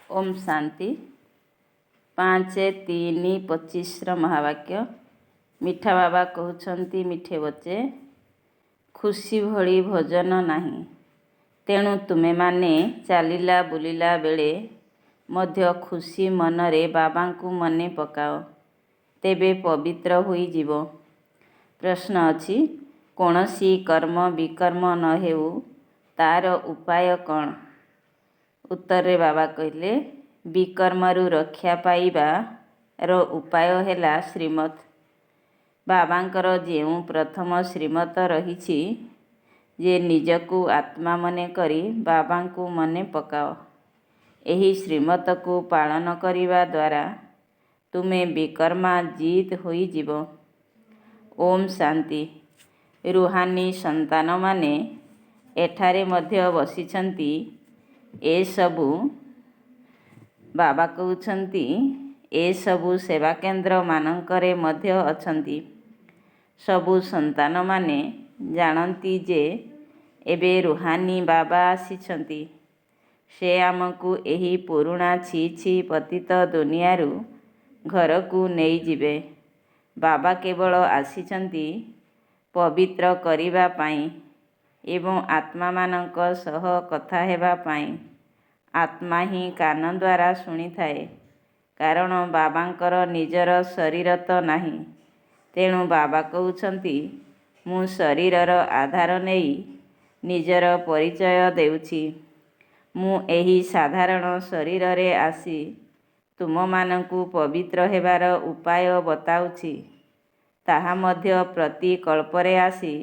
ओम शांति 5-3-25 महावाक्य। मिठा बाबा कहते मिठे बच्चे खुशी भली भोजन नहीं, तेणु तुमे माने चलिला बुलिला बेले मध्य खुशी मनरे बाबा को मने पकाओ, तेबे पवित्र होई जीवो। प्रश्न अछि, कौनसी कर्म विकर्म न हेउ तार उपाय कौन? उत्तर रे बाबा कहले, विकर्मरु रक्षा पाइबार उपाय हेला श्रीमत। बाबांकर जेउ प्रथम श्रीमत रहिछि जे निजकु आत्मा मने करी बाबांकु मने पकाओ। एही श्रीमत को पालन करिबा द्वारा तुमे विकर्मा जीत होई जीवो। ओम शांति। रुहानी संतान माने एठारे मध्य बसिछंती। ए सबु बाबा कहउछंती ए सबु सेवा केंद्र मानंकरे मध्य अछंती। सबु संतान माने जानती जे एबे रुहानी बाबा आसिछंती। से आमकु एही पुरुणा छी छी पतित दुनियारू घरकू नेई जिबे। बाबा केवल आसिछंती पवित्र करिबा पाई एवं आत्मा मानंक सह कथा हेबा पाई। आत्मा ही कान द्वारा शुणी थाए, कारण बाबांकर निजर शरीर तो नाही। तेणु बाबा कहउछंती मु शरीरर आधार नेई निजर परिचय देउछि। मु एही साधारण शरीररे आसी तुम मानंकु पवित्र हेबार उपाय बताउछि। ताहा मध्य प्रति कल्परे आसी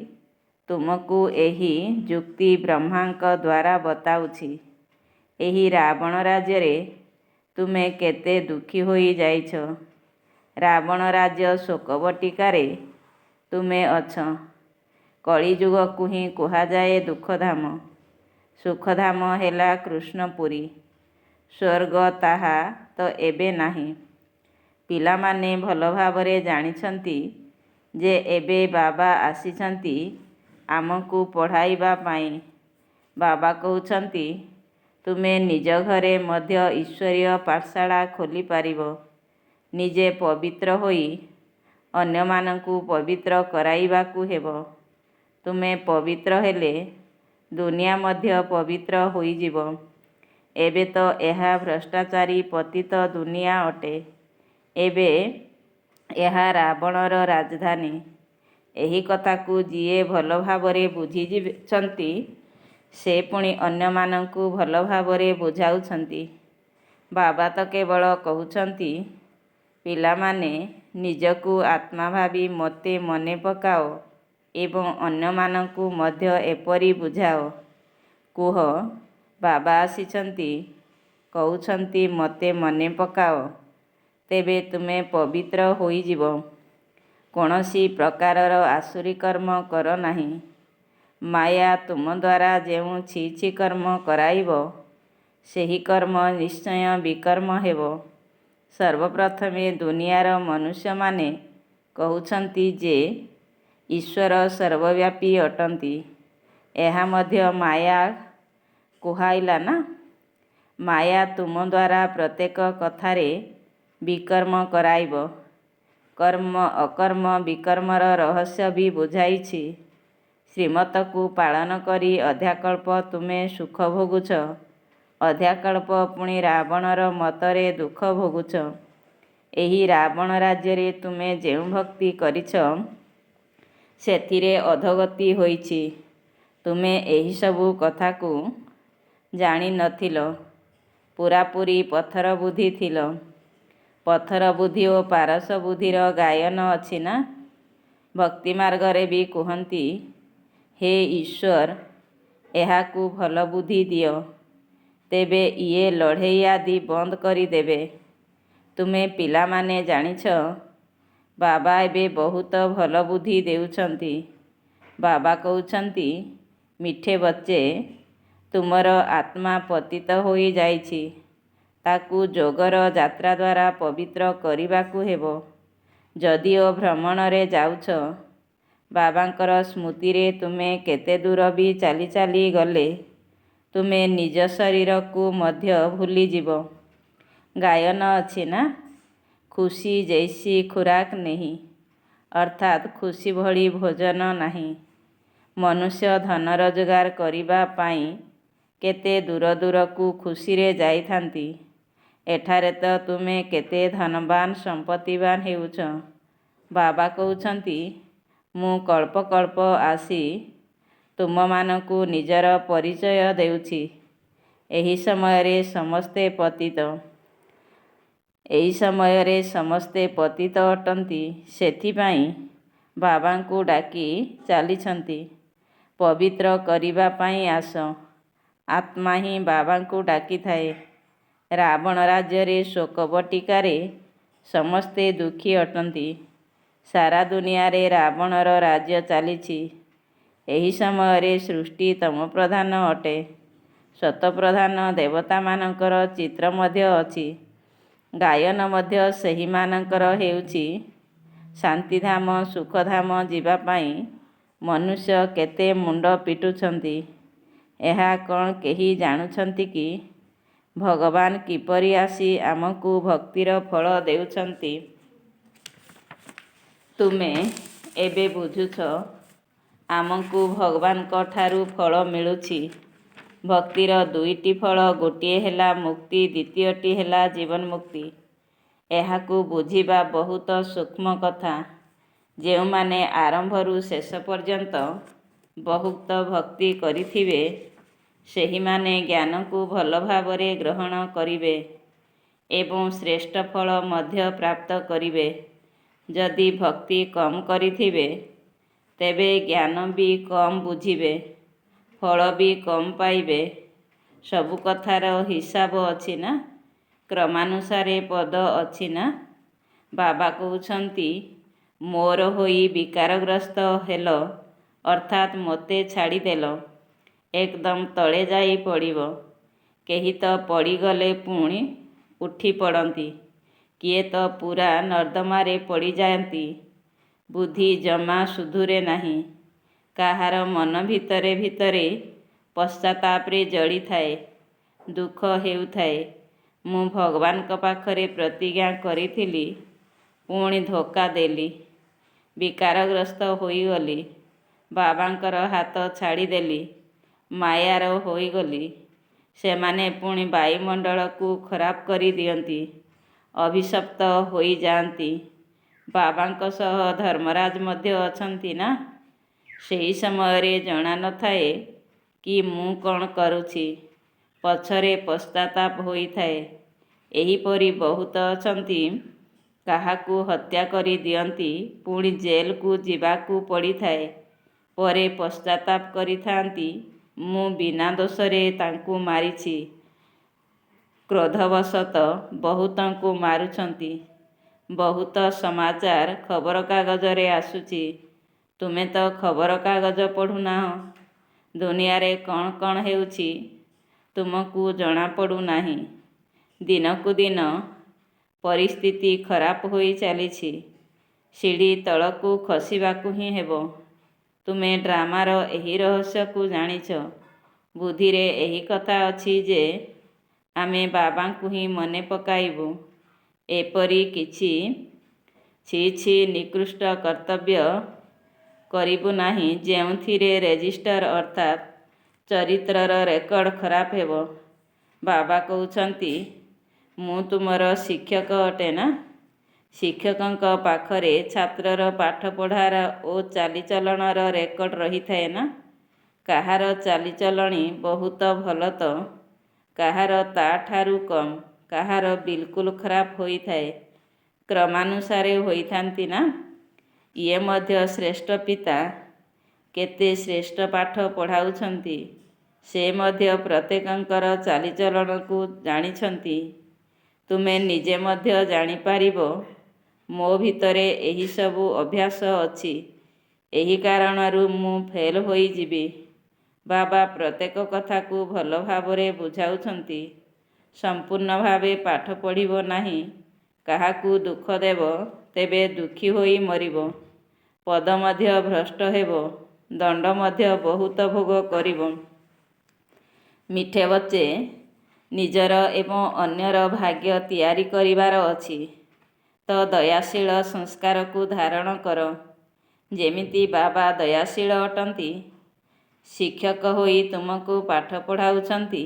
तुमकु एही जुक्ति ब्रह्मांक द्वारा बताउछि। एही रावण राज्ୟରେ तुमे केते दुखी होई जाइछ। रावण राज्य शोकबटिकारे तुमे अछ। कलिजुगकु ही कुहाजाए दुःखधाम। सुखधाम हेला कृष्णपुरी। स्वर्ग ताहा तो एबे नाही। पिलामाने भल भावरे जानिछंती जे एबे बाबा आसिछंती आमकु पढ़ाइबा पाई। बाबा कहउछंती तुमे निज घरे मध्य ईश्वरीय पाठशाला खोली पारिबो। निजे पवित्र होई अन्य मानंकु पवित्र कराइबाकु हेबो। तुमे पवित्र हेले दुनिया मध्य पवित्र होई जीवो। एबे तो एहा भ्रष्टाचारी पतित दुनिया अटे। एबे एहा रावणर राजधानी। एही कथाकू जिए भल भावरे बुझिछंती से पुणी अन्य मानंकु भल भावरे बुझाउछंती। बाबा तो केवल कहउछंती पिलामाने निजकु आत्मा भावी मते मने पकाओ एवं अन्य मानंकु मध्य एपरी बुझाओ। कुह, बाबा आसिछंती कहउछंती मते मने पकाओ, तेबे तुमे पवित्र होई जीवो। कौनसी प्रकारर आसुरी कर्म कर नाही। माया तुम द्वारा जेउ छी छी कर्म कराइबो सेही कर्म निश्चय विकर्म हेबो। सर्वप्रथमे दुनियार मनुष्य माने कहउछंती जे ईश्वर सर्वव्यापी अटंती। एहा मध्य माया कुहाइला ना। माया तुम द्वारा प्रत्येक कथारे विकर्म कराइबो। कर्म अकर्म विकर्मर रहस्य भी बुझाइछि। श्रीमतकु पालन करी अध्याकल्प तुमे सुख भोगुछ। अध्याकल्प पुणी रावणर मतरे दुख भोगुछ। एही रावण राज्ୟରେ तुमे जेउ भक्ति करिछ सेथिरे अधोगति ହୋଇछि। तुमे एही सबु कथाकू जानि नथिल। पूरापूरी पथर बुद्धि थिल। पथर बुद्धि ओ पारस बुद्धिर गायन अछि ना। भक्ति मार्गरे भी कुहंती, हे ईश्वर एहाकू भल बुद्धि दियो, तेबे इए लढ़ेई आदि बंद करी देबे। तुमे पिलामाने जानिछ बाबा एबे बहुत भल बुद्धि देउछंती। बाबा कहउछंती मिठे बच्चे तुमर आत्मा पतित होई जाइछि। ताकू जोगर यात्रा द्वारा पवित्र करिबाकू हेबो। जदिओ भ्रमणरे जाउछ, बाबांकर स्मृतिरे तुमे केते दूर भी चाली चाली गले तुमे निज शरीर को मध्य भूली जीवो। ଗାୟନ ଅଛି ନା, ଖୁସି ଜୈସି ଖୁରାକ ନେହି, ଅର୍ଥାତ୍ ଖୁସି ଭଳି ଭୋଜନ ନାହିଁ। ମନୁଷ୍ୟ ଧନ ରୋଜଗାର କରିବା ପାଇଁ କେତେ ଦୂର ଦୂରକୁ ଖୁସିରେ ଯାଇଥାନ୍ତି। ଏଠାରେ ତ ତୁମେ କେତେ ଧନବାନ ସମ୍ପତ୍ତିବାନ ହେଉଛ। ବାବା କହୁଛନ୍ତି, ମୁଁ କଳ୍ପ କଳ୍ପ ଆସି ତୁମମାନଙ୍କୁ ନିଜର ପରିଚୟ ଦେଉଛି। ଏହି ସମୟରେ ସମସ୍ତେ ପତିତ। ଏହି ସମୟରେ ସମସ୍ତେ ପତିତ ଅଟନ୍ତି। ସେଥିପାଇଁ ବାବାଙ୍କୁ ଡାକି ଚାଲିଛନ୍ତି, ପବିତ୍ର କରିବା ପାଇଁ ଆସ। ଆତ୍ମା ହିଁ ବାବାଙ୍କୁ ଡାକିଥାଏ। ରାବଣ ରାଜ୍ୟରେ ଶୋକ ବଟିକାରେ ସମସ୍ତେ ଦୁଃଖୀ ଅଟନ୍ତି। ସାରା ଦୁନିଆରେ ରାବଣର ରାଜ୍ୟ ଚାଲିଛି। ଏହି ସମୟରେ ସୃଷ୍ଟି ତମପ୍ରଧାନ ଅଟେ। ସତପ୍ରଧାନ ଦେବତାମାନଙ୍କର ଚିତ୍ର ମଧ୍ୟ ଅଛି। ଗାୟନ ମଧ୍ୟ ସେହିମାନଙ୍କର ହେଉଛି। ଶାନ୍ତିଧାମ ସୁଖଧାମ ଯିବା ପାଇଁ ମନୁଷ୍ୟ କେତେ ମୁଣ୍ଡ ପିଟୁଛନ୍ତି। ଏହା କ'ଣ କେହି ଜାଣୁଛନ୍ତି କି? ଭଗବାନ କିପରି ଆସି ଆମକୁ ଭକ୍ତିର ଫଳ ଦେଉଛନ୍ତି। ତୁମେ ଏବେ ବୁଝୁଛ, ଆମକୁ ଭଗବାନଙ୍କ ଠାରୁ ଫଳ ମିଳୁଛି। ଭକ୍ତିର ଦୁଇଟି ଫଳ, ଗୋଟିଏ ହେଲା ମୁକ୍ତି, ଦ୍ୱିତୀୟଟି ହେଲା ଜୀବନ ମୁକ୍ତି। ଏହାକୁ ବୁଝିବା ବହୁତ ସୂକ୍ଷ୍ମ କଥା। ଯେଉଁମାନେ ଆରମ୍ଭରୁ ଶେଷ ପର୍ଯ୍ୟନ୍ତ ବହୁତ ଭକ୍ତି କରିଥିବେ, ସେହିମାନେ ଜ୍ଞାନକୁ ଭଲ ଭାବରେ ଗ୍ରହଣ କରିବେ ଏବଂ ଶ୍ରେଷ୍ଠ ଫଳ ମଧ୍ୟ ପ୍ରାପ୍ତ କରିବେ। ଯଦି ଭକ୍ତି କମ୍ କରିଥିବେ, ତେବେ ଜ୍ଞାନ ବି କମ୍ ବୁଝିବେ, ଫଳ ବି କମ୍ ପାଇବେ। ସବୁ କଥାର ହିସାବ ଅଛି ନା, କ୍ରମାନୁସାରେ ପଦ ଅଛି ନା। ବାବା କହୁଛନ୍ତି, ମୋର ହୋଇ ବିକାରଗ୍ରସ୍ତ ହେଲ, ଅର୍ଥାତ୍ ମୋତେ ଛାଡ଼ିଦେଲ, ଏକଦମ ତଳେ ଯାଇ ପଡ଼ିବ। କେହି ତ ପଡ଼ିଗଲେ ପୁଣି ଉଠି ପଡ଼ନ୍ତି, କିଏ ତ ପୂରା ନର୍ଦ୍ଦମାରେ ପଡ଼ିଯାଆନ୍ତି। ବୁଦ୍ଧି ଜମା ସୁଧୁରେ ନାହିଁ। କାହାର ମନ ଭିତରେ ଭିତରେ ପଶ୍ଚାତାପରେ ଜଳିଥାଏ, ଦୁଃଖ ହେଉଥାଏ। ମୁଁ ଭଗବାନଙ୍କ ପାଖରେ ପ୍ରତିଜ୍ଞା କରିଥିଲି, ପୁଣି ଧୋକା ଦେଲି, ବିକାରଗ୍ରସ୍ତ ହୋଇଗଲି, ବାବାଙ୍କର ହାତ ଛାଡ଼ିଦେଲି, ମାୟାର ହୋଇଗଲି। ସେମାନେ ପୁଣି ବାୟୁମଣ୍ଡଳକୁ ଖରାପ କରିଦିଅନ୍ତି, ଅଭିଶପ୍ତ ହୋଇଯାଆନ୍ତି। ବାବାଙ୍କ ସହ ଧର୍ମରାଜ ମଧ୍ୟ ଅଛନ୍ତି ନା। ସେହି ସମୟରେ ଜଣା ନଥାଏ କି ମୁଁ କ'ଣ କରୁଛି, ପଛରେ ପଶ୍ଚାତାପ ହୋଇଥାଏ। ଏହିପରି ବହୁତ ଅଛନ୍ତି। କାହାକୁ ହତ୍ୟା କରି ଦିଅନ୍ତି, ପୁଣି ଜେଲକୁ ଯିବାକୁ ପଡ଼ିଥାଏ, ପରେ ପଶ୍ଚାତାପ କରିଥାନ୍ତି, ମୁଁ ବିନା ଦୋଷରେ ତାଙ୍କୁ ମାରିଛି। କ୍ରୋଧବଶତଃ ବହୁତଙ୍କୁ ମାରୁଛନ୍ତି। ବହୁତ ସମାଚାର ଖବରକାଗଜରେ ଆସୁଛି। ତୁମେ ତ ଖବରକାଗଜ ପଢ଼ୁନାହଁ। ଦୁନିଆରେ କ'ଣ କ'ଣ ହେଉଛି ତୁମକୁ ଜଣାପଡ଼ୁନାହିଁ। ଦିନକୁ ଦିନ ପରିସ୍ଥିତି ଖରାପ ହୋଇ ଚାଲିଛି। ସିଡ଼ି ତଳକୁ ଖସିବାକୁ ହିଁ ହେବ। ତୁମେ ଡ୍ରାମାର ଏହି ରହସ୍ୟକୁ ଜାଣିଛ। ବୁଦ୍ଧିରେ ଏହି କଥା ଅଛି ଯେ ଆମେ ବାବାଙ୍କୁ ହିଁ ମନେ ପକାଇବୁ। ଏପରି କିଛି ଛି ଛି ନିକୃଷ୍ଟ କର୍ତ୍ତବ୍ୟ କରିବୁ ନାହିଁ, ଯେଉଁଥିରେ ରେଜିଷ୍ଟର ଅର୍ଥାତ୍ ଚରିତ୍ରର ରେକର୍ଡ଼ ଖରାପ ହେବ। ବାବା କହୁଛନ୍ତି, ମୁଁ ତୁମର ଶିକ୍ଷକ ଅଟେ ନା। ଶିକ୍ଷକଙ୍କ ପାଖରେ ଛାତ୍ରର ପାଠପଢ଼ାର ଓ ଚାଲିଚଳଣର ରେକର୍ଡ଼ ରହିଥାଏ ନା। କାହାର ଚାଲିଚଳଣି ବହୁତ ଭଲ ତ କାହାର ତା'ଠାରୁ କମ୍, କାହାର ବିଲକୁଲ ଖରାପ ହୋଇଥାଏ। କ୍ରମାନୁସାରେ ହୋଇଥାନ୍ତି ନା। ଇଏ ମଧ୍ୟ ଶ୍ରେଷ୍ଠ ପିତା, କେତେ ଶ୍ରେଷ୍ଠ ପାଠ ପଢ଼ାଉଛନ୍ତି। ସେ ମଧ୍ୟ ପ୍ରତ୍ୟେକଙ୍କର ଚାଲିଚଳଣକୁ ଜାଣିଛନ୍ତି। ତୁମେ ନିଜେ ମଧ୍ୟ ଜାଣିପାରିବ, ମୋ ଭିତରେ ଏହିସବୁ ଅଭ୍ୟାସ ଅଛି। ଏହି କାରଣରୁ ମୁଁ ଫେଲ୍ ହୋଇଯିବି। ବାବା ପ୍ରତ୍ୟେକ କଥାକୁ ଭଲ ଭାବରେ ବୁଝାଉଛନ୍ତି। ସମ୍ପୂର୍ଣ୍ଣ ଭାବେ ପାଠ ପଢ଼ିବ ନାହିଁ, କାହାକୁ ଦୁଃଖ ଦେବ, ତେବେ ଦୁଃଖୀ ହୋଇ ମରିବ। ପଦ ମଧ୍ୟ ଭ୍ରଷ୍ଟ ହେବ, ଦଣ୍ଡ ମଧ୍ୟ ବହୁତ ଭୋଗ କରିବ। ମିଠେ ବଚ୍ଚେ, ନିଜର ଏବଂ ଅନ୍ୟର ଭାଗ୍ୟ ତିଆରି କରିବାର ଅଛି ତ ଦୟାଶୀଳ ସଂସ୍କାରକୁ ଧାରଣ କର। ଯେମିତି ବାବା ଦୟାଶୀଳ ଅଟନ୍ତି। ଶିକ୍ଷକ ହୋଇ ତୁମକୁ ପାଠ ପଢ଼ାଉଛନ୍ତି।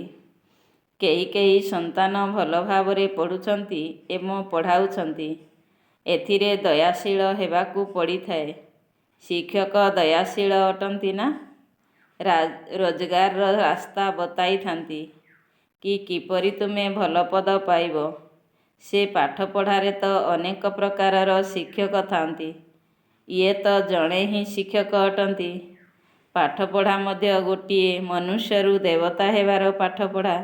କେହି କେହି ସନ୍ତାନ ଭଲ ଭାବରେ ପଢ଼ୁଛନ୍ତି ଏବଂ ପଢ଼ାଉଛନ୍ତି। ଏଥିରେ ଦୟାଶୀଳ ହେବାକୁ ପଡ଼ିଥାଏ। ଶିକ୍ଷକ ଦୟାଶୀଳ ଅଟନ୍ତି ନା? ରୋଜଗାରର ରାସ୍ତା ବତାଇଥାନ୍ତି କି କିପରି ତୁମେ ଭଲ ପଦ ପାଇବ। ସେ ପାଠ ପଢ଼ାରେ ତ ଅନେକ ପ୍ରକାରର ଶିକ୍ଷକ ଥାନ୍ତି। ଇଏ ତ ଜଣେ ହିଁ ଶିକ୍ଷକ ଅଟନ୍ତି। ପାଠପଢ଼ା ମଧ୍ୟ ଗୋଟିଏ ମନୁଷ୍ୟରୁ ଦେବତା ହେବାର ପାଠପଢ଼ା।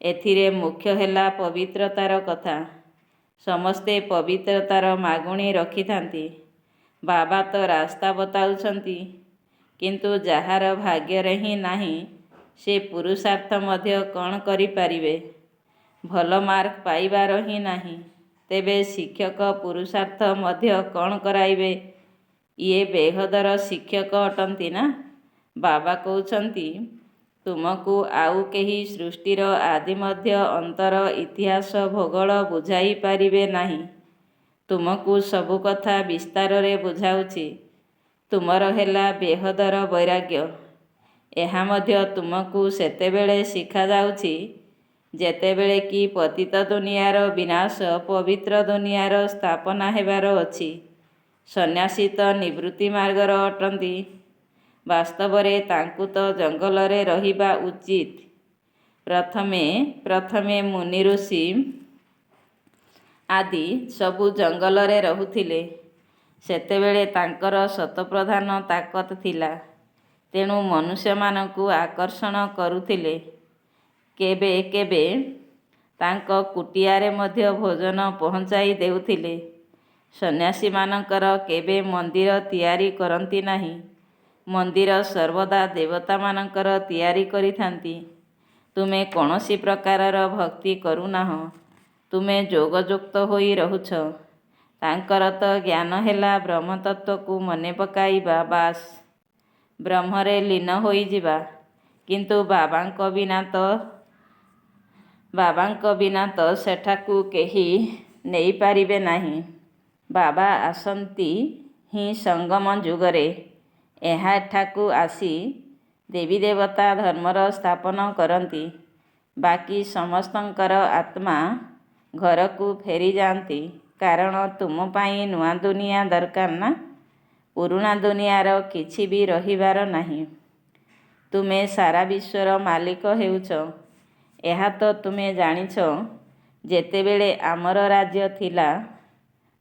ଏଥିରେ ମୁଖ୍ୟ ହେଲା ପବିତ୍ରତାର କଥା। ସମସ୍ତେ ପବିତ୍ରତାର ମାଗୁଣି ରଖିଥାନ୍ତି। ବାବା ତ ରାସ୍ତା ବତାଉଛନ୍ତି, କିନ୍ତୁ ଯାହାର ଭାଗ୍ୟରେ ହିଁ ନାହିଁ ସେ ପୁରୁଷାର୍ଥ ମଧ୍ୟ କ'ଣ କରିପାରିବେ? ଭଲ ମାର୍କ ପାଇବାର ହିଁ ନାହିଁ, ତେବେ ଶିକ୍ଷକ ପୁରୁଷାର୍ଥ ମଧ୍ୟ କ'ଣ କରାଇବେ? ଇଏ ବେହଦର ଶିକ୍ଷକ ଅଟନ୍ତି ନା? ବାବା କହୁଛନ୍ତି, ତୁମକୁ ଆଉ କେହି ସୃଷ୍ଟିର ଆଦି ମଧ୍ୟ ଅନ୍ତର ଇତିହାସ ଭୂଗୋଳ ବୁଝାଇ ପାରିବେ ନାହିଁ। ତୁମକୁ ସବୁ କଥା ବିସ୍ତାରରେ ବୁଝାଉଛି। ତୁମର ହେଲା ବେହଦର ବୈରାଗ୍ୟ। ଏହା ମଧ୍ୟ ତୁମକୁ ସେତେବେଳେ ଶିଖାଯାଉଛି ଯେତେବେଳେ କି ପତିତ ଦୁନିଆର ବିନାଶ, ପବିତ୍ର ଦୁନିଆର ସ୍ଥାପନା ହେବାର ଅଛି। ସନ୍ନ୍ୟାସୀ ତ ନିବୃତ୍ତି ମାର୍ଗର ଅଟନ୍ତି। ବାସ୍ତବରେ ତାଙ୍କୁ ତ ଜଙ୍ଗଲରେ ରହିବା ଉଚିତ। ପ୍ରଥମେ ମୁନି ଋଷି ଆଦି ସବୁ ଜଙ୍ଗଲରେ ରହୁଥିଲେ। ସେତେବେଳେ ତାଙ୍କର ଶତପ୍ରଧାନ ତାକତ ଥିଲା, ତେଣୁ ମନୁଷ୍ୟମାନଙ୍କୁ ଆକର୍ଷଣ କରୁଥିଲେ। କେବେ କେବେ ତାଙ୍କ କୁଟିଆରେ ମଧ୍ୟ ଭୋଜନ ପହଞ୍ଚାଇ ଦେଉଥିଲେ। ସନ୍ନ୍ୟାସୀମାନଙ୍କର କେବେ ମନ୍ଦିର ତିଆରି କରନ୍ତି ନାହିଁ। ମନ୍ଦିର ସର୍ବଦା ଦେବତାମାନଙ୍କର ତିଆରି କରିଥାନ୍ତି। ତୁମେ କୌଣସି ପ୍ରକାରର ଭକ୍ତି କରୁନାହଁ। ତୁମେ ଯୋଗଯୁକ୍ତ ହୋଇ ରହୁଛ। ତାଙ୍କର ତ ଜ୍ଞାନ ହେଲା ବ୍ରହ୍ମତତ୍ତ୍ୱକୁ ମନେ ପକାଇବା ବାସ୍। ବ୍ରହ୍ମରେ ଲୀନ ହୋଇଯିବା। କିନ୍ତୁ ବାବାଙ୍କ ବିନା ତ ସେଠାକୁ କେହି ନେଇପାରିବେ ନାହିଁ। ବାବା ଆସନ୍ତି ହିଁ ସଙ୍ଗମ ଯୁଗରେ। ଏଠାକୁ ଆସି ଦେବୀ ଦେବତା ଧର୍ମର ସ୍ଥାପନ କରନ୍ତି। ବାକି ସମସ୍ତଙ୍କର ଆତ୍ମା ଘରକୁ ଫେରିଯାଆନ୍ତି। କାରଣ ତୁମ ପାଇଁ ନୂଆ ଦୁନିଆ ଦରକାର ନା? ପୁରୁଣା ଦୁନିଆର କିଛି ବି ରହିବାର ନାହିଁ। ତୁମେ ସାରା ବିଶ୍ୱର ମାଲିକ ହେଉଛ। ଏହା ତ ତୁମେ ଜାଣିଛ। ଯେତେବେଳେ ଆମର ରାଜ୍ୟ ଥିଲା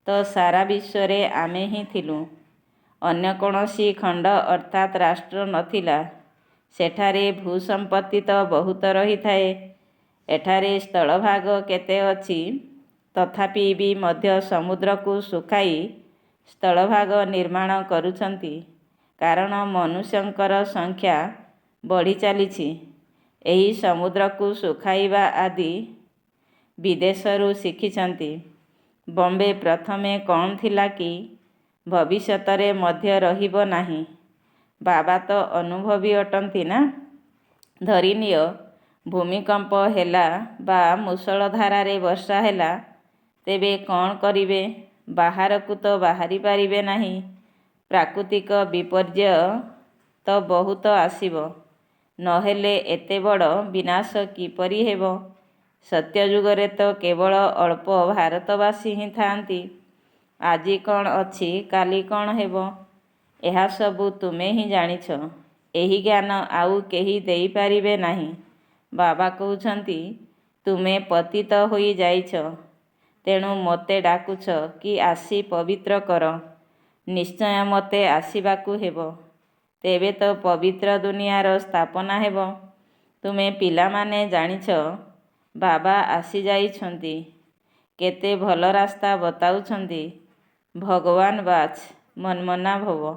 ତ ସାରା ବିଶ୍ୱରେ ଆମେ ହିଁ ଥିଲୁ। ଅନ୍ୟ କୌଣସି ଖଣ୍ଡ ଅର୍ଥାତ୍ ରାଷ୍ଟ୍ର ନଥିଲା। ସେଠାରେ ଭୂସମ୍ପତ୍ତି ତ ବହୁତ ରହିଥାଏ। ଏଠାରେ ସ୍ଥଳଭାଗ କେତେ ଅଛି? ତଥାପି ବି ମଧ୍ୟ ସମୁଦ୍ରକୁ ଶୁଖାଇ ସ୍ଥଳଭାଗ ନିର୍ମାଣ କରୁଛନ୍ତି। କାରଣ ମନୁଷ୍ୟଙ୍କର ସଂଖ୍ୟା ବଢ଼ି ଚାଲିଛି। ଏହି ସମୁଦ୍ରକୁ ଶୁଖାଇବା ଆଦି ବିଦେଶରୁ ଶିଖିଛନ୍ତି। ବମ୍ବେ ପ୍ରଥମେ କ'ଣ ଥିଲା କି ଭବିଷ୍ୟତରେ ମଧ୍ୟ ରହିବ ନାହିଁ। ବାବା ତ ଅନୁଭବୀ ଅଟନ୍ତି ନା? ଧରିନିଅ ଭୂମିକମ୍ପ ହେଲା ବା ମୂଷଳଧାରାରେ ବର୍ଷା ହେଲା, ତେବେ କ'ଣ କରିବେ? ବାହାରକୁ ତ ବାହାରି ପାରିବେ ନାହିଁ। ପ୍ରାକୃତିକ ବିପର୍ଯ୍ୟୟ ତ ବହୁତ ଆସିବ। ନହେଲେ ଏତେ ବଡ଼ ବିନାଶ କିପରି ହେବ? ସତ୍ୟଯୁଗରେ ତ କେବଳ ଅଳ୍ପ ଭାରତବାସୀ ହିଁ ଥାଆନ୍ତି। ଆଜି କ'ଣ ଅଛି, କାଲି କ'ଣ ହେବ, ଏହା ସବୁ ତୁମେ ହିଁ ଜାଣିଛ। ଏହି ଜ୍ଞାନ ଆଉ କେହି ଦେଇପାରିବେ ନାହିଁ। ବାବା କହୁଛନ୍ତି, ତୁମେ ପତିତ ହୋଇ ଯାଇଛ, ତେଣୁ ମୋତେ ଡାକୁଛ କି ଆସି ପବିତ୍ର କର। ନିଶ୍ଚୟ ମୋତେ ଆସିବାକୁ ହେବ। ତେବେ ତ ପବିତ୍ର ଦୁନିଆର ସ୍ଥାପନା ହେବ। ତୁମେ ପିଲାମାନେ ଜାଣିଛ, ବାବା ଆସିଯାଇଛନ୍ତି। କେତେ ଭଲ ରାସ୍ତା ବତାଉଛନ୍ତି। ଭଗବାନ ବାଚ୍ ମନ୍ମନା ଭବ।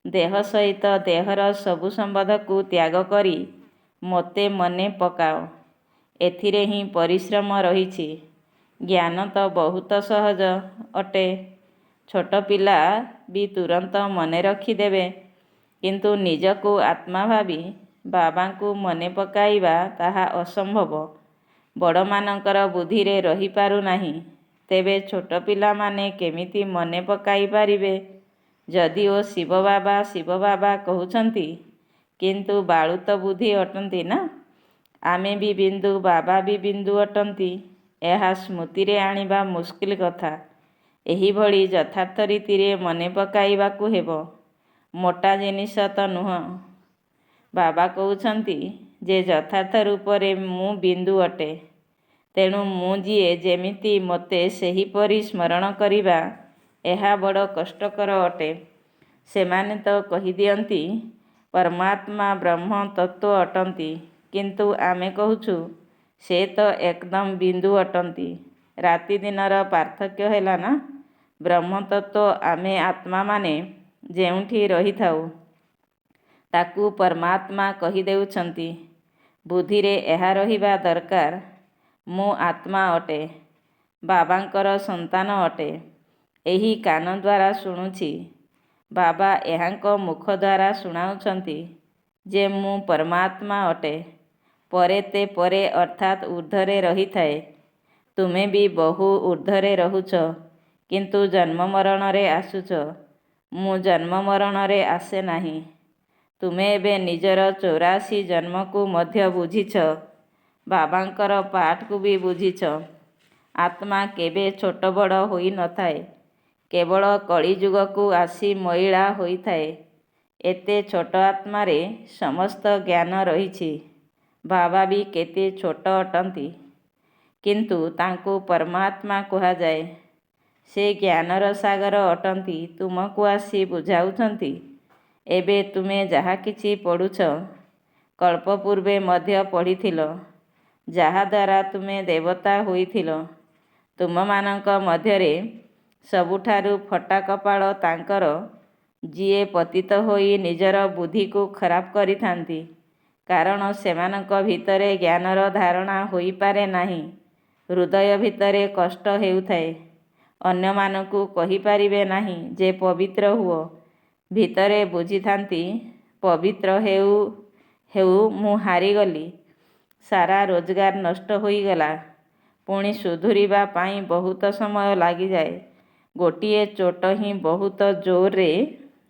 ଦେହ ସହିତ ଦେହର ସବୁ ସମ୍ବନ୍ଧକୁ ତ୍ୟାଗ କରି ମୋତେ ମନେ ପକାଅ। ଏଥିରେ ହିଁ ପରିଶ୍ରମ ରହିଛି। ଜ୍ଞାନ ତ ବହୁତ ସହଜ ଅଟେ। ଛୋଟ ପିଲା ବି ତୁରନ୍ତ ମନେ ରଖିଦେବେ। କିନ୍ତୁ ନିଜକୁ ଆତ୍ମା ଭାବି ବାବାଙ୍କୁ ମନେ ପକାଇବା ତାହା ଅସମ୍ଭବ। ବଡ଼ମାନଙ୍କର ବୁଦ୍ଧିରେ ରହିପାରୁନାହିଁ, ତେବେ ଛୋଟ ପିଲାମାନେ କେମିତି ମନେ ପକାଇ ପାରିବେ? ଯଦିଓ ଶିବ ବାବା କହୁଛନ୍ତି, କିନ୍ତୁ ବାଳୁତ ବୁଦ୍ଧି ଅଟନ୍ତି ନା। ଆମେ ବି ବିନ୍ଦୁ, ବାବା ବି ବିନ୍ଦୁ ଅଟନ୍ତି। ଏହା ସ୍ମୃତିରେ ଆଣିବା ମୁସ୍କିଲ କଥା। ଏହିଭଳି ଯଥାର୍ଥ ରୀତିରେ ମନେ ପକାଇବାକୁ ହେବ। ମୋଟା ଜିନିଷ ତ ନୁହଁ। ବାବା କହୁଛନ୍ତି ଯେ ଯଥାର୍ଥ ରୂପରେ ମୁଁ ବିନ୍ଦୁ ଅଟେ। ତେଣୁ ମୁଁ ଯିଏ ଯେମିତି ମୋତେ ସେହିପରି ସ୍ମରଣ କରିବା ଏହା ବଡ଼ କଷ୍ଟକର ଅଟେ। ସେମାନେ ତ କହିଦିଅନ୍ତି ପରମାତ୍ମା ବ୍ରହ୍ମ ତତ୍ତ୍ୱ ଅଟନ୍ତି, କିନ୍ତୁ ଆମେ କହୁଛୁ ସେ ତ ଏକଦମ ବିନ୍ଦୁ ଅଟନ୍ତି। ରାତି ଦିନର ପାର୍ଥକ୍ୟ ହେଲା ନା। ବ୍ରହ୍ମତତ୍ତ୍ୱ ଆମେ ଆତ୍ମାମାନେ ଯେଉଁଠି ରହିଥାଉ ତାକୁ ପରମାତ୍ମା କହିଦେଉଛନ୍ତି। ବୁଦ୍ଧିରେ ଏହା ରହିବା ଦରକାର, ମୁଁ ଆତ୍ମା ଅଟେ, ବାବାଙ୍କର ସନ୍ତାନ ଅଟେ। ଏହି କାନ ଦ୍ୱାରା ଶୁଣୁଛି। ବାବା ଏହାଙ୍କ ମୁଖ ଦ୍ୱାରା ଶୁଣାଉଛନ୍ତି ଯେ ମୁଁ ପରମାତ୍ମା ଅଟେ। ପରେ ତେ ପରେ ଅର୍ଥାତ୍ ଊର୍ଦ୍ଧ୍ୱରେ ରହିଥାଏ। ତୁମେ ବି ବହୁ ଊର୍ଦ୍ଧ୍ୱରେ ରହୁଛ, କିନ୍ତୁ ଜନ୍ମ ମରଣରେ ଆସୁଛ। ମୁଁ ଜନ୍ମ ମରଣରେ ଆସେ ନାହିଁ। ତୁମେ ଏବେ ନିଜର 84 ଜନ୍ମକୁ ମଧ୍ୟ ବୁଝିଛ, ବାବାଙ୍କର ପାଠକୁ ବି ବୁଝିଛ। ଆତ୍ମା କେବେ ଛୋଟ ବଡ଼ ହୋଇନଥାଏ, କେବଳ କଳିଯୁଗକୁ ଆସି ମଇଳା ହୋଇଥାଏ। ଏତେ ଛୋଟ ଆତ୍ମାରେ ସମସ୍ତ ଜ୍ଞାନ ରହିଛି। ବାବା ବି କେତେ ଛୋଟ ଅଟନ୍ତି, କିନ୍ତୁ ତାଙ୍କୁ ପରମାତ୍ମା କୁହାଯାଏ। ସେ ଜ୍ଞାନର ସାଗର ଅଟନ୍ତି, ତୁମକୁ ଆସି ବୁଝାଉଛନ୍ତି। ଏବେ ତୁମେ ଯାହା କିଛି ପଢ଼ୁଛ, କଳ୍ପ ପୂର୍ବେ ମଧ୍ୟ ପଢ଼ିଥିଲ, ଯାହାଦ୍ୱାରା ତୁମେ ଦେବତା ହୋଇଥିଲ। ତୁମମାନଙ୍କ ମଧ୍ୟରେ ସବୁଠାରୁ ଫଟା କପାଳ ତାଙ୍କର, ଯିଏ ପତିତ ହୋଇ ନିଜର ବୁଦ୍ଧିକୁ ଖରାପ କରିଥାନ୍ତି। କାରଣ ସେମାନଙ୍କ ଭିତରେ ଜ୍ଞାନର ଧାରଣା ହୋଇପାରେ ନାହିଁ। ହୃଦୟ ଭିତରେ କଷ୍ଟ ହେଉଥାଏ। ଅନ୍ୟମାନଙ୍କୁ କହିପାରିବେ ନାହିଁ ଯେ ପବିତ୍ର ହୁଅ। ଭିତରେ ବୁଝିଥାନ୍ତି ପବିତ୍ର ହେଉ ହେଉ ମୁଁ ହାରିଗଲି। ସାରା ରୋଜଗାର ନଷ୍ଟ ହୋଇଗଲା। ପୁଣି ସୁଧୁରିବା ପାଇଁ ବହୁତ ସମୟ ଲାଗିଯାଏ। ଗୋଟିଏ ଚୋଟ ହିଁ ବହୁତ ଜୋରରେ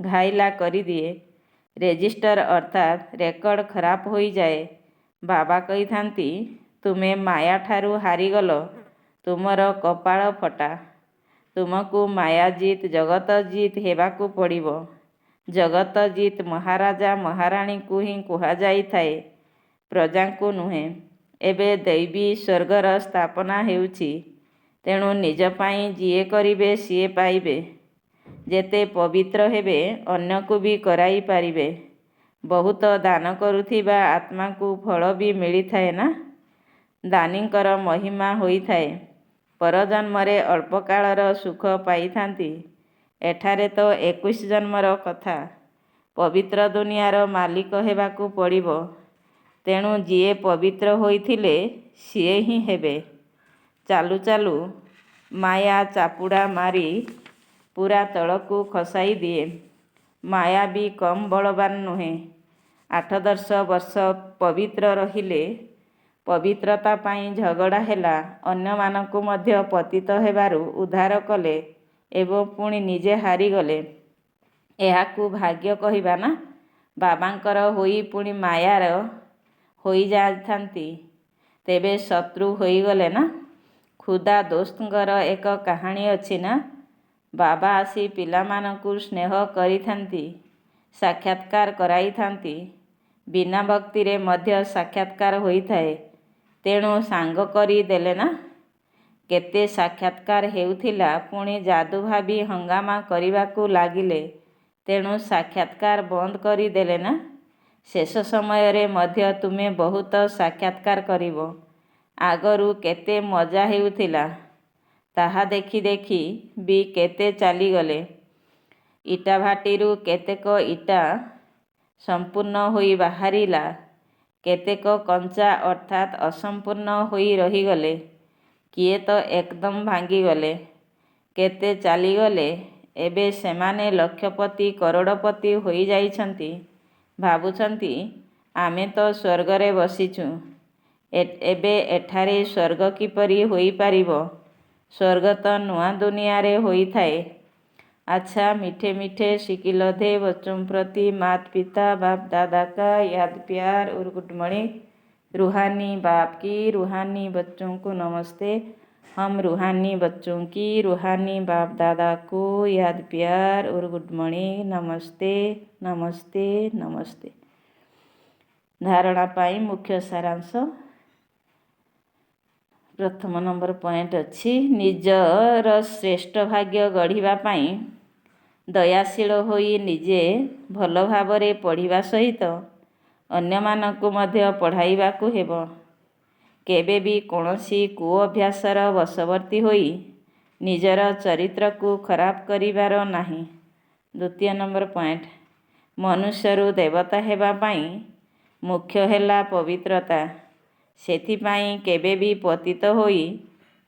ଘାଇଲା କରିଦିଏ। ରେଜିଷ୍ଟର ଅର୍ଥାତ୍ ରେକର୍ଡ଼ ଖରାପ ହୋଇଯାଏ। ବାବା କହିଥାନ୍ତି, ତୁମେ ମାୟାଠାରୁ ହାରିଗଲ, ତୁମର କପାଳ ଫଟା। ତୁମକୁ ମାୟା ଜିତ୍ ଜଗତ ଜିତ୍ ହେବାକୁ ପଡ଼ିବ। ଜଗତ ଜିତ୍ ମହାରାଜା ମହାରାଣୀଙ୍କୁ ହିଁ କୁହାଯାଇଥାଏ, ପ୍ରଜାଙ୍କୁ ନୁହେଁ। ଏବେ ଦୈବୀ ସ୍ୱର୍ଗର ସ୍ଥାପନା ହେଉଛି। ତେଣୁ ନିଜ ପାଇଁ ଯିଏ କରିବେ ସିଏ ପାଇବେ। ଯେତେ ପବିତ୍ର ହେବେ ଅନ୍ୟକୁ ବି କରାଇ ପାରିବେ। ବହୁତ ଦାନ କରୁଥିବା ଆତ୍ମାକୁ ଫଳ ବି ମିଳିଥାଏ ନା। ଦାନୀଙ୍କର ମହିମା ହୋଇଥାଏ। ପରଜନ୍ମରେ ଅଳ୍ପ କାଳର ସୁଖ ପାଇଥାନ୍ତି। ଏଠାରେ ତ 21 ଜନ୍ମର କଥା। ପବିତ୍ର ଦୁନିଆର ମାଲିକ ହେବାକୁ ପଡ଼ିବ। ତେଣୁ ଯିଏ ପବିତ୍ର ହୋଇଥିଲେ ସିଏ ହିଁ ହେବେ। ଚାଲୁ ଚାଲୁ ମାୟା ଚାପୁଡ଼ା ମାରି ପୂରା ତଳକୁ ଖସାଇ ଦିଏ। ମାୟା ବି କମ୍ ବଳବାନ ନୁହେଁ। 8-10 ବର୍ଷ ପବିତ୍ର ରହିଲେ, ପବିତ୍ରତା ପାଇଁ ଝଗଡ଼ା ହେଲା, ଅନ୍ୟମାନଙ୍କୁ ମଧ୍ୟ ପତିତ ହେବାରୁ ଉଦ୍ଧାର କଲେ ଏବଂ ପୁଣି ନିଜେ ହାରିଗଲେ। ଏହାକୁ ଭାଗ୍ୟ କହିବା ନା। ବାବାଙ୍କର ହୋଇ ପୁଣି ମାୟାର ହୋଇଯାଇଥାନ୍ତି, ତେବେ ଶତ୍ରୁ ହୋଇଗଲେ ନା। ଖୁଦା ଦୋସ୍ତଙ୍କର ଏକ କାହାଣୀ ଅଛି ନା। ବାବା ଆସି ପିଲାମାନଙ୍କୁ ସ୍ନେହ କରିଥାନ୍ତି, ସାକ୍ଷାତକାର କରାଇଥାନ୍ତି। ବିନା ଭକ୍ତିରେ ମଧ୍ୟ ସାକ୍ଷାତକାର ହୋଇଥାଏ। ତେଣୁ ସାଙ୍ଗ କରି ଦେଲେ ନା। କେତେ ସାକ୍ଷାତକାର ହେଉଥିଲା, ପୁଣି ଯାଦୁ ଭାବି ହଙ୍ଗାମା କରିବାକୁ ଲାଗିଲେ। ତେଣୁ ସାକ୍ଷାତକାର ବନ୍ଦ କରିଦେଲେ ନା। ଶେଷ ସମୟରେ ମଧ୍ୟ ତୁମେ ବହୁତ ସାକ୍ଷାତକାର କରିବ। ଆଗରୁ କେତେ ମଜା ହେଉଥିଲା, ତାହା ଦେଖି ଦେଖି ବି କେତେ ଚାଲିଗଲେ। ଇଟାଭାଟିରୁ କେତେକ ଇଟା ସମ୍ପୂର୍ଣ୍ଣ ହୋଇ ବାହାରିଲା, କେତେକ କଞ୍ଚା ଅର୍ଥାତ୍ ଅସମ୍ପୂର୍ଣ୍ଣ ହୋଇ ରହିଗଲେ। କିଏ ତ ଏକଦମ ଭାଙ୍ଗିଗଲେ। କେତେ ଚାଲିଗଲେ। ଏବେ ସେମାନେ ଲକ୍ଷପତି କରୋଡ଼ପତି ହୋଇଯାଇଛନ୍ତି। ଭାବୁଛନ୍ତି ଆମେ ତ ସ୍ୱର୍ଗରେ ବସିଛୁ। ଏବେ ଏଠାରେ ସ୍ୱର୍ଗ କିପରି ହୋଇପାରିବ? ସ୍ୱର୍ଗ ତ ନୂଆ ଦୁନିଆରେ ହୋଇଥାଏ। अच्छा मीठे मीठे सिकिलधे बच्चों प्रति माता पिता बाप दादा का याद प्यार और गुड मॉर्निंग। रूहानी बाप की रूहानी बच्चों को नमस्ते। हम रूहानी बच्चों की रूहानी बाप दादा को याद प्यार और गुड मॉर्निंग। नमस्ते नमस्ते नमस्ते। धारणा पाई मुख्य सारांश। प्रथम नंबर पॉइंट अच्छी निजर श्रेष्ठ भाग्य गढ़िबा पाई दयाशील होई निजे भल भावरे पढ़िबा सहित अन्यमानकु मध्य पढ़ाइबाकु हेब। केबे भी कौनसी कुअभ्यासर वशवर्ती होई निजर चरित्र को खराब करिबार नाही। द्वितीय नंबर पॉइंट मनुष्यरु देवता हेबा पाई मुख्य हेला पवित्रता। सेथिपाई केबे भी पतित होई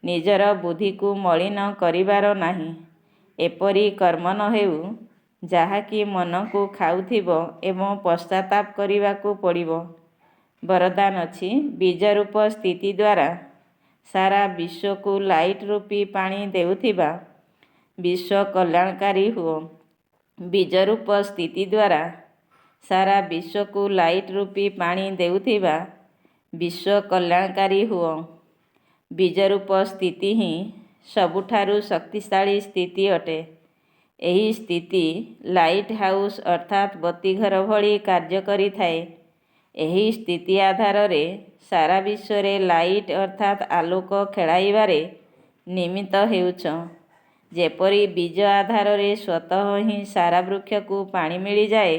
निजर बुद्धि को मलिन करिबार नाही। एपरी कर्म न हेउ जाहाकि मन को खाउथिब एवं पश्चाताप करिबाकु पड़िबो। वरदान अछि बीज रूप स्थिति द्वारा सारा विश्व को लाइट रूपी पानी देउथिबा विश्व कल्याणकारी हुओ। बीज रूप स्थिति द्वारा सारा विश्व को लाइट रूपी पानी देउथिबा विश्व कल्याणकारी हुओ। बीज रूप स्थिति ही सबुठारु शक्तिशाली स्थिति अटे। एही स्थिति लाइट हाउस अर्थात बतीघर भली कार्य करिथाए। एही स्थिति आधार रे सारा विश्व रे लाइट अर्थात आलोक खेलाइबारे निमित्त हेउछ। जेपरी बीज आधार रे स्वतः ही सारा वृक्ष को पानी मिली जाए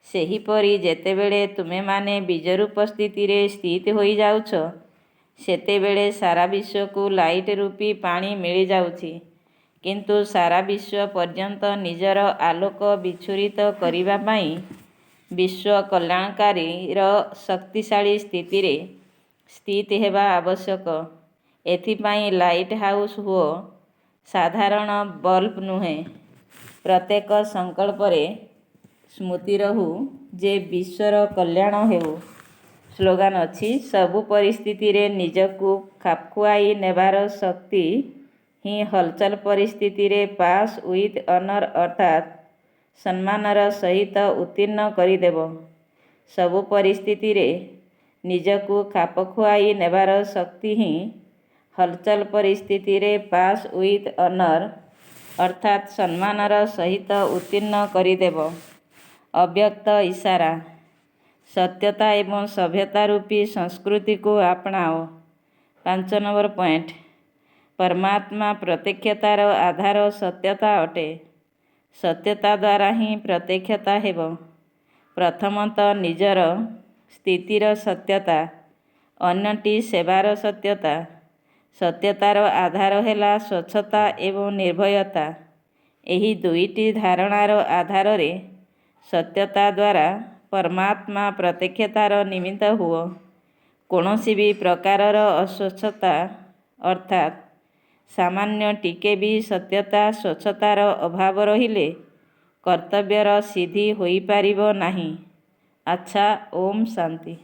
सेहीपरि जेतेबेले तुमे माने बीज रूप स्थिति रे स्थित होई जाउछ सेतेबेले सारा विश्व को लाइट रूपी पानी मिली जाउछि। किंतु सारा विश्व पर्यंत निजर आलोक विच्छुरित करिबा पाई विश्व कल्याणकारी र शक्तिशाली स्थिति रे स्थित हेबा आवश्यक। एथिपाई लाइट हाउस हुओ साधारण बल्ब नुहे। प्रत्येक संकल्प रे स्मृति रहू जे विश्वर कल्याण हेउ। स्लोगान अछि सबु परिस्थिति रे निजकु खापखुआई नेबार शक्ति ही हलचल परिस्थिति रे पास विथ ऑनर अर्थात सम्मानर सहित उत्तीर्ण करिदेब। सबु परिस्थिति रे निजकु खापखुआई नेबार शक्ति ही हलचल परिस्थिति रे पास विथ ऑनर अर्थात सम्मानर सहित उत्तीर्ण करिदेब। अव्यक्त इशारा सत्यता एवं सभ्यता रूपी संस्कृति को अपनाओ। 5 नंबर पॉइंट परमात्मा प्रत्यक्षतार आधार सत्यता अटे। सत्यता द्वारा ही प्रत्यक्षता हेब। प्रथमतः निजर स्थितिर सत्यता अन्यटी सेवार सत्यता। सत्यतार आधार हेला स्वच्छता एवं निर्भयता। एही दुईटी धारणार आधार रे सत्यता द्वारा परमात्मा प्रत्यक्षतार निमित्त हुओ। कौनसी भी प्रकारर अस्वच्छता अर्थात सामान्य टिके भी सत्यता स्वच्छतार अभाव रहिले कर्तव्यर सिद्धि होई पारिबो नाही। अच्छा ओम शांति।